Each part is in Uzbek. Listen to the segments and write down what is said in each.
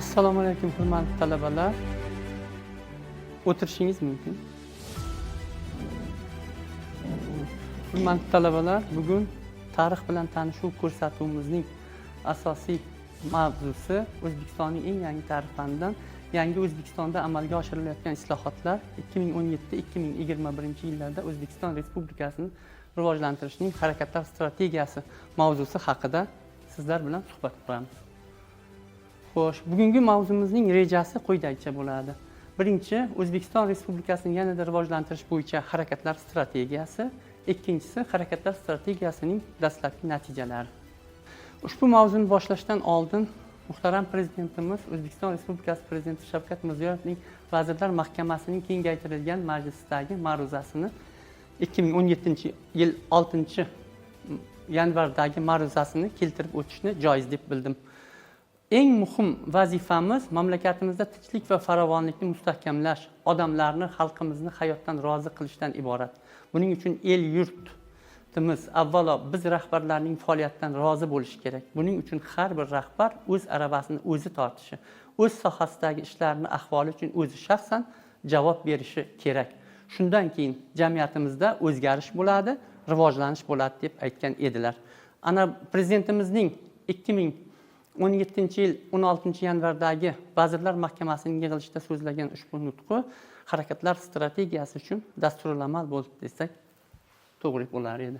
Assalomu alaykum hurmatli talabalar. O'tirishingiz mumkin. Hurmatli talabalar, bugun tarix bilan tanishuv ko'rsatuvimizning asosiy mavzusi O'zbekistonning eng yangi tarix fanidan yangi O'zbekistonda amalga oshirilayotgan islohotlar 2017-2021 yillarda O'zbekiston Respublikasini rivojlantirishning harakatlar strategiyasi mavzusi haqida sizlar bilan suhbat quramiz. Xo'sh, bugungi mavzumizning rejasi quyidagicha bo'ladi. Birinchi, O'zbekiston Respublikasini yanada rivojlantirish bo'yicha harakatlar strategiyasi. Ikkinchisi, harakatlar strategiyasining dastlabki natijalari. Ushbu mavzuni boshlashdan oldin muhtaram prezidentimiz O'zbekiston Respublikasi Prezidenti Shavkat Mirziyoyevning Vazirlar Mahkamasining kengaytirilgan majlisidagi ma'ruzasini 2017-yil 6-yanvardagi ma'ruzasini keltirib o'tishni joiz deb bildim. Eng muhim vazifamiz mamlakatimizda tinchlik va farovonlikni mustahkamlash, odamlarni, xalqimizni hayotdan rozi qilishdan iborat. Buning uchun el yurtimiz avvalo biz rahbarlarning faoliyatidan rozi bo'lishi kerak. Buning uchun har bir rahbar o'z aravasini o'zi tortishi, o'z sohasidagi ishlarni ahvoli uchun o'zi shaxsan javob berishi kerak. Shundan keyin jamiyatimizda o'zgarish bo'ladi, rivojlanish bo'ladi deb aytgan edilar. Ana prezidentimizning 2017-yil 16-yanvardagi Vazirlar Mahkamasining yig'ilishida so'zlagan ushbu nutqi harakatlar strategiyasi uchun dasturul amal bo'lib desak to'g'ri bo'lar edi.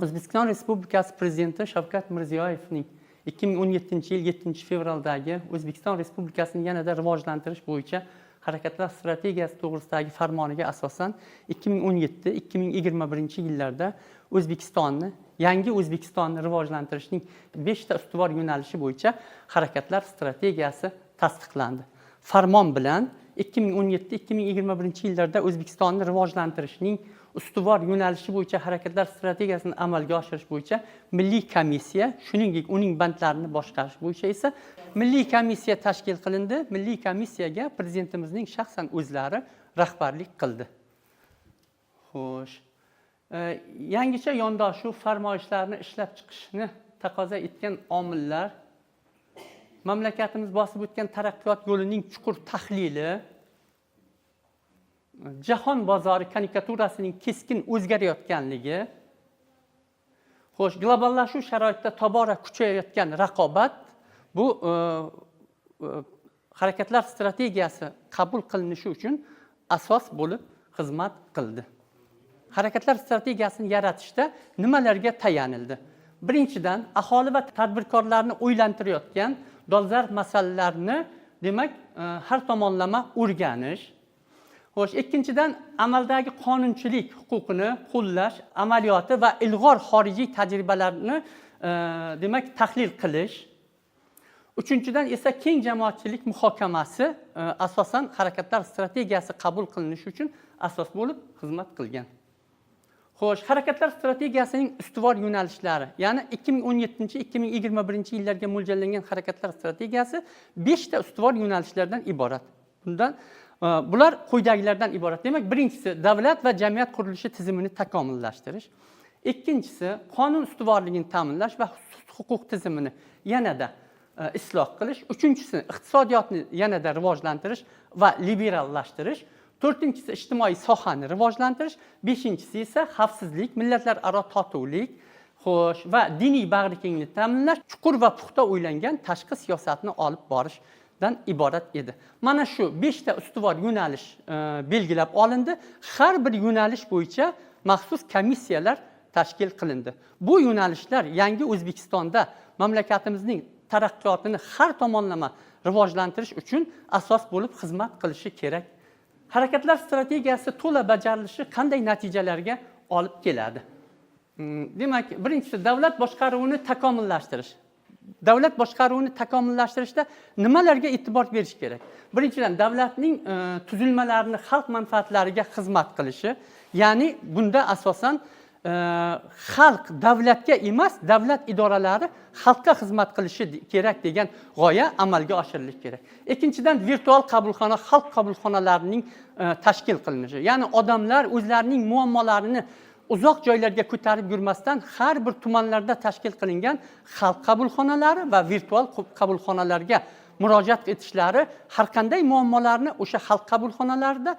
O'zbekiston Respublikasi Prezidenti Shavkat Mirziyoyevning 2017-yil 7-fevraldagi O'zbekiston Respublikasini yanada rivojlantirish bo'yicha harakatlar strategiyasi to'g'risidagi farmoniga asosan 2017-2021 yillarda O'zbekistonni, yangi O'zbekistonni rivojlantirishning 5 ta ustuvor yo'nalishi bo'yicha harakatlar strategiyasi tasdiqlandi. Farmon bilan 2017-2021 yillarda O'zbekistonni rivojlantirishning ustuvor yo'nalishi bo'yicha harakatlar strategiyasini amalga oshirish bo'yicha Milliy komissiya, shuningdek uning bandlarini boshqarish bo'yicha esa Milliy komissiya tashkil qilindi. Milliy komissiyaga prezidentimizning shaxsan o'zlari rahbarlik qildi. Xo'sh, yangicha yondashuv farmoyishlarni ishlab chiqishni taqozo etgan omillar, mamlakatimiz bosib o'tgan taraqqiyot yo'lining chuqur tahlili, jahon bozori konjunkturasining keskin o'zgarayotganligi, xo'sh, globallashuv sharoitida tobora kuchayayotgan raqobat bu harakatlar strategiyasi qabul qilinishi uchun asos bo'lib xizmat qildi. Harakatlar strategiyasini yaratishda nimalarga tayanildi? Birinchidan, aholi va tadbirkorlarni o'ylantirayotgan dolzarb masalalarni, demak, har tomonlama o'rganish. Xo'sh, ikkinchidan, amaldagi qonunchilik huquqini qo'llash amaliyoti va ilg'or xorijiy tajribalarni, demak, tahlil qilish. Uchinchidan esa keng jamoatchilik muhokamasi asosan harakatlar strategiyasi qabul qilinishi uchun asos bo'lib xizmat qilgan. Xo'sh, harakatlar strategiyasining ustuvor yo'nalishlari, ya'ni 2017-2021 yillarga mo'ljallangan harakatlar strategiyasi 5 ta ustuvor yo'nalishlardan iborat. Bular quyidagilardan iborat. Demak, birinchisi davlat va jamiyat qurilishi tizimini takomillashtirish. Ikkinchisi qonun ustuvorligini ta'minlash va huquq tizimini yanada isloh qilish. Uchinchisi iqtisodiyotni yanada rivojlantirish va liberallashtirish. To'rtinchisi ijtimoiy sohani rivojlantirish. Beshinchisi esa xavfsizlik, millatlararo totuvlik, xo'sh, va diniy bag'rikenglikni ta'minlash, chuqur va puxta o'ylangan tashqi siyosatni olib borishdan iborat edi. Mana shu 5 ta ustuvor yo'nalish belgilab olindi. Har bir yo'nalish bo'yicha maxsus komissiyalar tashkil qilindi. Bu yo'nalishlar yangi O'zbekistonda mamlakatimizning taraqqiyotini har tomonlama rivojlantirish uchun asos bo'lib xizmat qilishi kerak. Harakatlar strategiyasi to'la bajarilishi qanday natijalarga olib keladi? Demak, birinchisi davlat boshqaruvini takomillashtirish. Davlat boshqaruvini takomillashtirishda nimalarga e'tibor berish kerak? Birinchidan, davlatning tuzilmalarini xalq manfaatlariga xizmat qilishi, ya'ni bunda asosan xalq davlatga emas, davlat idoralari xalqqa xizmat qilishi kerak degan g'oya amalga oshirilishi kerak. Ikkinchidan, virtual qabulxona, xalq qabulxonalarining tashkil qilinishi. Ya'ni odamlar o'zlarining muammolarini uzoq joylarga ko'tarib yurmasdan har bir tumanlarda tashkil qilingan xalq qabulxonalari va virtual qabulxonalarga murojaat etishlari har qanday muammolarni o'sha xalq qabulxonalarida,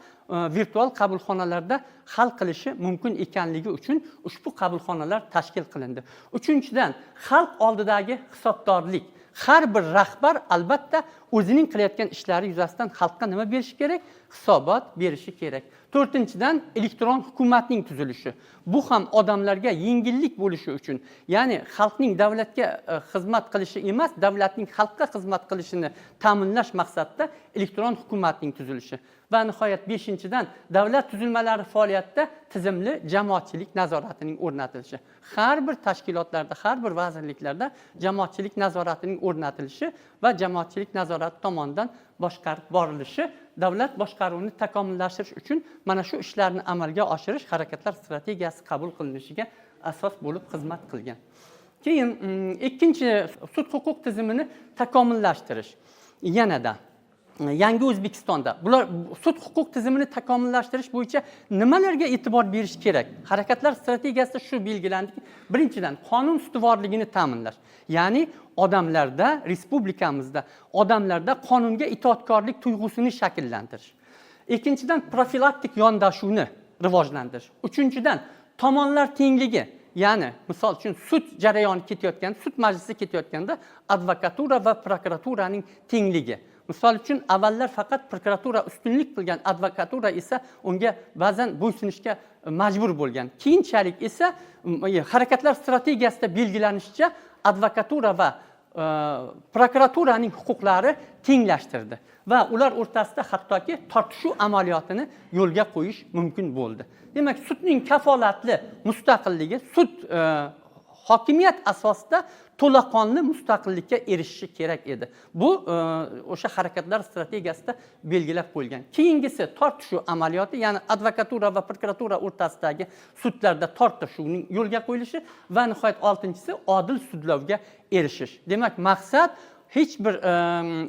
virtual qabulxonalarda hal qilishi mumkin ekanligi uchun ushbu qabulxonalar tashkil qilindi. Uchinchidan, xalq oldidagi hisobdorlik. Har bir rahbar albatta o'zining qilayotgan ishlari yuzasidan xalqqa nima berishi kerak? Hisobot berishi kerak. To'rtinchidan, elektron hukumatning tuzilishi. Bu ham odamlarga yengillik bo'lishi uchun, ya'ni xalqning davlatga xizmat qilishi emas, davlatning xalqqa xizmat qilishini ta'minlash maqsadida elektron hukumatning tuzilishi. Va nihoyat 5-dan, davlat tuzilmalari faoliyatida tizimli jamoatchilik nazoratining o'rnatilishi. Har bir tashkilotlarda, har bir vazirliklarda jamoatchilik nazoratining o'rnatilishi va jamoatchilik nazorati tomonidan boshqarib borilishi davlat boshqaruvini takomillashtirish uchun mana shu ishlarni amalga oshirish harakatlar strategiyasi qabul qilinishiga asos bo'lib xizmat qilgan. Keyin ikkinchi, sud huquq tizimini takomillashtirish. Yanada Yangi O'zbekistonda bular sud huquq tizimini takomillashtirish bo'yicha nimalarga e'tibor berish kerak? Harakatlar strategiyasida shu belgilandiki, birinchidan qonun ustuvorligini ta'minlash. Ya'ni odamlarda, respublikamizda odamlarda qonunga itoatkorlik tuyg'usini shakllantirish. Ikkinchidan, profilaktik yondashuvni rivojlantirish. Uchinchidan, tomonlar tengligi. Ya'ni, misol uchun sud jarayoni ketayotganda, sud majlisi ketayotganda advokatura va prokuraturaning tengligi. Misol uchun avvallar faqat prokuratura ustunlik qilgan, advokatura esa unga ba'zan bo'ysunishga majbur bo'lgan. Keyinchalik esa harakatlar strategiyasida belgilanishicha advokatura va prokuraturaning huquqlari tenglashtirdi va ular o'rtasida hattoki tortishuv amaliyotini yo'lga qo'yish mumkin bo'ldi. Demak, sudning kafolatli mustaqilligi, sud hokimiyat asosida to'laqonli mustaqillikka erishishi kerak edi. Bu o'sha harakatlar strategiyasida belgilab qo'yilgan. Keyingisi tortishuv amaliyoti, ya'ni advokatura va prokuratura o'rtasidagi sudlarda tortishuvning yo'lga qo'yilishi va nihoyat 6-si odil sudlovga erishish. Demak, maqsad hech bir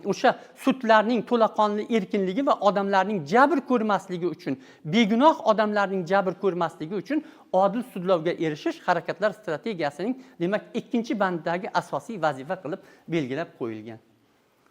o'sha sudlarning to'laqonli erkinligi va odamlarning jabr ko'rmasligi uchun, begunoh odamlarning jabr ko'rmasligi uchun odil sudlovga erishish harakatlar strategiyasining, demak, 2-banddagi asosiy vazifa qilib belgilab qo'yilgan.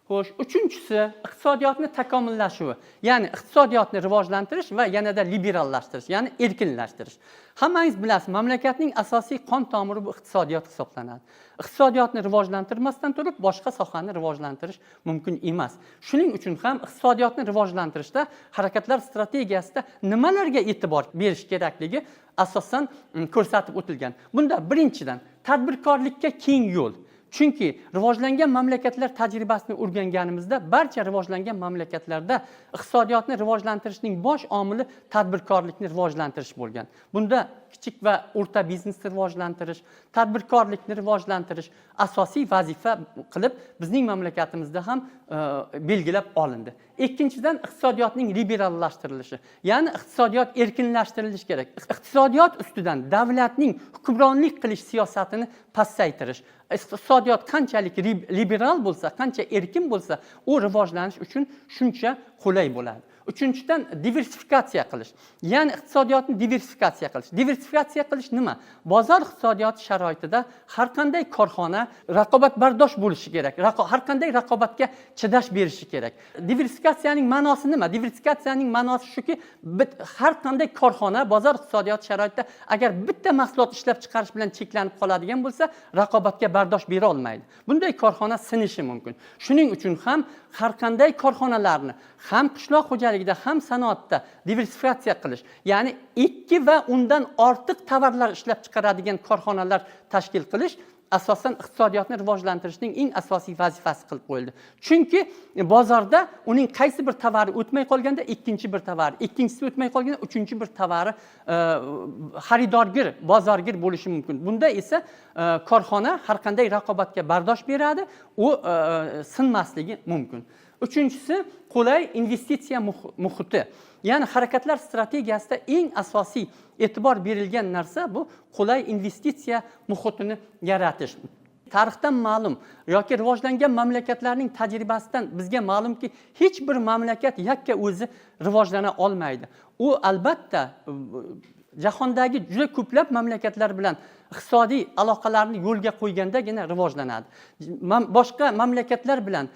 Xo'sh, uchinchisi iqtisodiyotni takomillashuvi, ya'ni iqtisodiyotni rivojlantirish va yanada liberallashtirish, ya'ni erkinlashtirish. Hammangiz bilasiz, mamlakatning asosiy qon tomiri bu iqtisodiyot hisoblanadi. Iqtisodiyotni rivojlantirmasdan turib boshqa sohani rivojlantirish mumkin emas. Shuning uchun ham iqtisodiyotni rivojlantirishda harakatlar strategiyasida nimalarga e'tibor berish kerakligi asosan ko'rsatib o'tilgan. Bunda birinchidan, tadbirkorlikka keng yo'l. Chunki rivojlangan mamlakatlar tajribasini o'rganganimizda barcha rivojlangan mamlakatlarda iqtisodiyotni rivojlantirishning bosh omili tadbirkorlikni rivojlantirish bo'lgan. Bunda kichik va o'rta biznesni rivojlantirish, tadbirkorlikni rivojlantirish asosiy vazifa qilib bizning mamlakatimizda ham belgilab olindi. Ikkinchidan, iqtisodiyotning liberallashtirilishi, ya'ni iqtisodiyot erkinlashtirilishi kerak. Iqtisodiyot ustidan davlatning hukmronlik qilish siyosatini pasaytirish. Iqtisodiyot qanchalik liberal bo'lsa, qancha erkin bo'lsa, u rivojlanish uchun shuncha qulay bo'ladi. Uchinchidan, diversifikatsiya qilish. Ya'ni iqtisodiyotni diversifikatsiya qilish. Diversifikatsiya qilish nima? Bozor iqtisodiyoti sharoitida har qanday korxona raqobatbardosh bo'lishi kerak. Har qanday raqobatga chidash berishi kerak. Diversifikatsiyaning ma'nosi nima? Diversifikatsiyaning ma'nosi shuki, har qanday korxona bozor iqtisodiyoti sharoitida agar bitta mahsulot ishlab chiqarish bilan cheklanib qoladigan bo'lsa, raqobatga bardosh bera olmaydi. Bunday korxona sinishi mumkin. Shuning uchun ham har qanday korxonalarni ham qishloq xo'jaligida ham sanoatda diversifikatsiya qilish, ya'ni 2 va undan ortiq tovarlar ishlab chiqaradigan korxonalar tashkil qilish asosan iqtisodiyotni rivojlantirishning eng asosiy vazifasi qilib qo'yildi. Chunki bozorda uning qaysi bir tovari o'tmay qolganda ikkinchi bir tovari, ikkinchisi o'tmay qolganda uchinchi bir tovari xaridorgir, bozorgir bo'lishi mumkin. Bunda esa korxona har qanday raqobatga bardosh beradi, u sinmasligi mumkin. Uchinchisi, qulay investitsiya muhiti. Ya'ni harakatlar strategiyasida eng asosiy e'tibor berilgan narsa bu qulay investitsiya muhitini yaratish. Tarixdan ma'lum yoki rivojlangan mamlakatlarning tajribasidan bizga ma'lumki, hech bir mamlakat yakka o'zi rivojlana olmaydi. U albatta jahondagi juda ko'plab mamlakatlar bilan iqtisodiy aloqalarni yo'lga qo'ygandagina rivojlanadi. Boshqa mamlakatlar bilan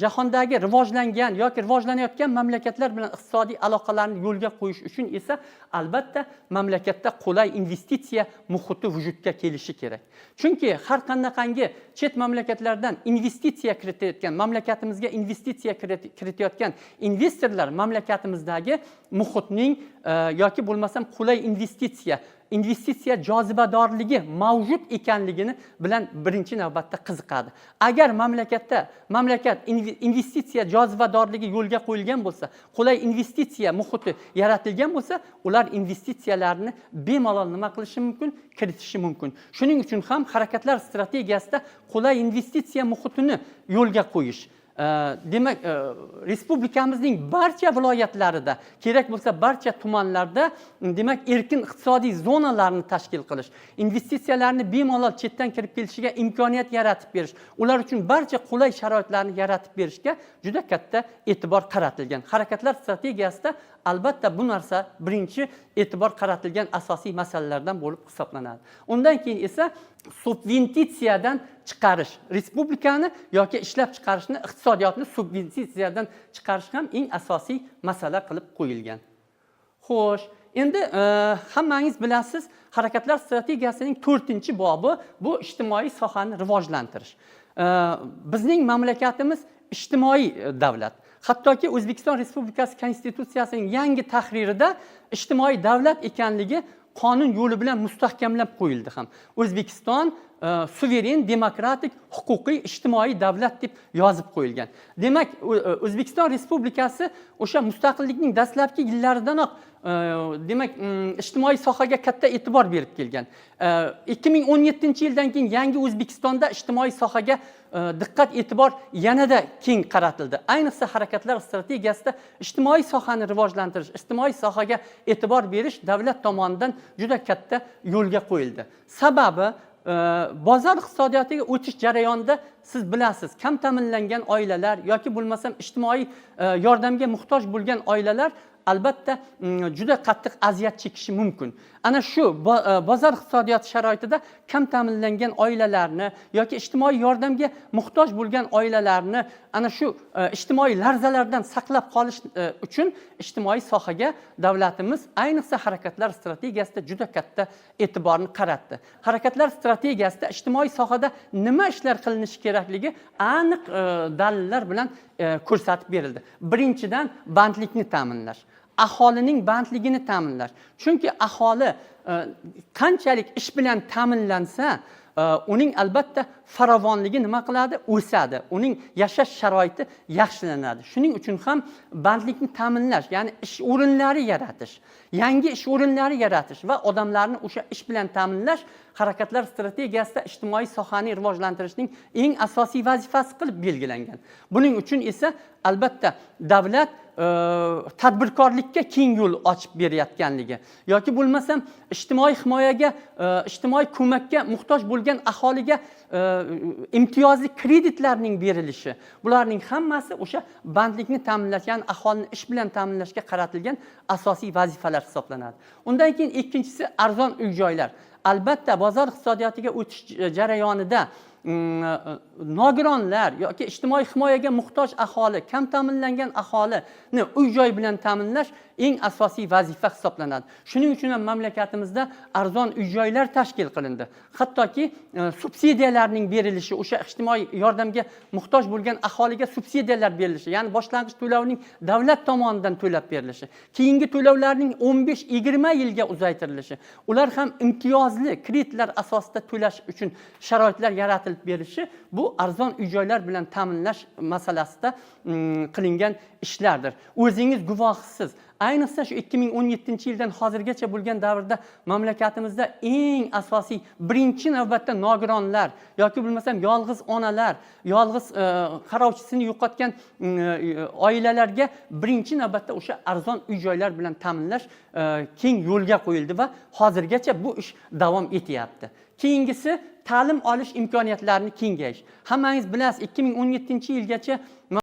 jahondagi rivojlangan yoki rivojlanayotgan mamlakatlar bilan iqtisodiy aloqalarni yo'lga qo'yish uchun esa albatta mamlakatda qulay investitsiya muhiti vujudga kelishi kerak. Chunki har qanaqangi chet mamlakatlardan investitsiya kiritayotgan, mamlakatimizga investitsiya kiritayotgan investorlar mamlakatimizdagi muhitning yoki bo'lmasam qulay investitsiya jozibadorligi mavjud ekanligini bilan birinchi navbatda qiziqadi. Agar mamlakat investitsiya jozibadorligi yo'lga qo'yilgan bo'lsa, qulay investitsiya muhiti yaratilgan bo'lsa, ular investitsiyalarni bemalol nima qilishi mumkin? Kiritishi mumkin. Shuning uchun ham harakatlar strategiyasida qulay investitsiya muhitini yo'lga qo'yish, demak respublikamizning barcha viloyatlarida, kerak bo'lsa barcha tumanlarda demak erkin iqtisodiy zonalarni tashkil qilish, investitsiyalarni bemalol chetdan kirib kelishiga imkoniyat yaratib berish, ular uchun barcha qulay sharoitlarni yaratib berishga juda katta e'tibor qaratilgan. Harakatlar strategiyasida albatta bu narsa birinchi e'tibor qaratilgan asosiy masalalardan bo'lib hisoblanadi. Undan keyin esa subventitsiyadan chiqarish, respublikani yoki ishlab chiqarishni, iqtisodiyotni subventitsiyadan chiqarish ham eng asosiy masala qilib qo'yilgan. Xo'sh, endi hammangiz bilasiz, harakatlar strategiyasining 4-bobi bu ijtimoiy sohani rivojlantirish. Bizning mamlakatimiz ijtimoiy davlat. Hattoki O'zbekiston Respublikasi Konstitutsiyasining yangi tahririda ijtimoiy davlat ekanligi qonun yo'li bilan mustahkamlab qo'yildi ham. O'zbekiston suveren, demokratik, huquqiy, ijtimoiy davlat deb yozib qo'yilgan. Demak, O'zbekiston Respublikasi o'sha mustaqillikning dastlabki yillaridanoq demak ijtimoiy sohaga katta e'tibor berib kelgan. 2017-yildan keyin yangi O'zbekistonda ijtimoiy sohaga diqqat e'tibor yanada keng qaratildi. Ayniqsa harakatlar strategiyasida ijtimoiy sohani rivojlantirish, ijtimoiy sohaga e'tibor berish davlat tomonidan juda katta yo'lga qo'yildi. Sababi bozor iqtisodiyotiga o'tish jarayonida siz bilasiz, kam ta'minlangan oilalar yoki bo'lmasam ijtimoiy yordamga muhtoj bo'lgan oilalar albatta juda qattiq aziyat chekishi mumkin. Ana shu bozor iqtisodiyoti sharoitida kam ta'minlangan oilalarni yoki ijtimoiy yordamga muhtoj bo'lgan oilalarni ana shu ijtimoiy larzalardan saqlab qolish uchun ijtimoiy sohaga davlatimiz ayniqsa harakatlar strategiyasida juda katta e'tiborni qaratdi. Harakatlar strategiyasida ijtimoiy sohada nima ishlar qilinishi kerakligi aniq dalillar bilan ko'rsatib berildi. Birinchidan, bandlikni ta'minlash, aholining bandligini ta'minlash. Chunki aholi qanchalik ish bilan ta'minlansa, uning albatta farovonligi nima qiladi? O'sadi. Uning yashash sharoiti yaxshilanadi. Shuning uchun ham bandlikni ta'minlash, ya'ni ish o'rinlari yaratish, yangi ish o'rinlari yaratish va odamlarni o'sha ish bilan ta'minlash harakatlar strategiyasida ijtimoiy sohani rivojlantirishning eng asosiy vazifasi qilib belgilangan. Buning uchun esa albatta davlat tadbirkorlikka keng yo'l ochib berayotganligi yoki bo'lmasam ijtimoiy himoyaga, ijtimoiy ko'makka muhtoj bo'lgan aholiga imtiyozli kreditlarning berilishi, bularning hammasi o'sha bandlikni ta'minlash, ya'ni aholini ish bilan ta'minlashga qaratilgan asosiy vazifalar hisoblanadi. Undan keyin ikkinchisi arzon uy-joylar. Albatta bozor iqtisodiyotiga o'tish jarayonida nogironlar yoki ijtimoiy himoyaga muhtoj aholi, kam ta'minlangan aholini uy-joy bilan ta'minlash eng asosiy vazifa hisoblanadi. Shuning uchun ham mamlakatimizda arzon uy-joylar tashkil qilindi. Hattoki subsidiyalarning berilishi, o'sha ijtimoiy yordamga muhtoj bo'lgan aholiga subsidiyalar berilishi, ya'ni boshlang'ich to'lovning davlat tomonidan to'lab berilishi, keyingi to'lovlarning 15-20 yilga uzaytirilishi, ular ham imtiyozli kreditlar asosida to'lash uchun sharoitlar yaratilib berishi bu arzon uy-joylar bilan ta'minlash masalasida qilingan ishlardir. O'zingiz guvohsiz. Ayniqsa shu 2017-yildan hozirgacha bo'lgan davrda mamlakatimizda eng asosiy birinchi navbatda nogironlar yoki bo'lmasam yolg'iz onalar, yolg'iz qarovchisini yo'qotgan oilalarga birinchi navbatda o'sha arzon uy-joylar bilan ta'minlash keng yo'lga qo'yildi va hozirgacha bu ish davom etyapti. Keyingisi ta'lim olish imkoniyatlarini kengayish. Hammangiz bilasiz, 2017-yilgacha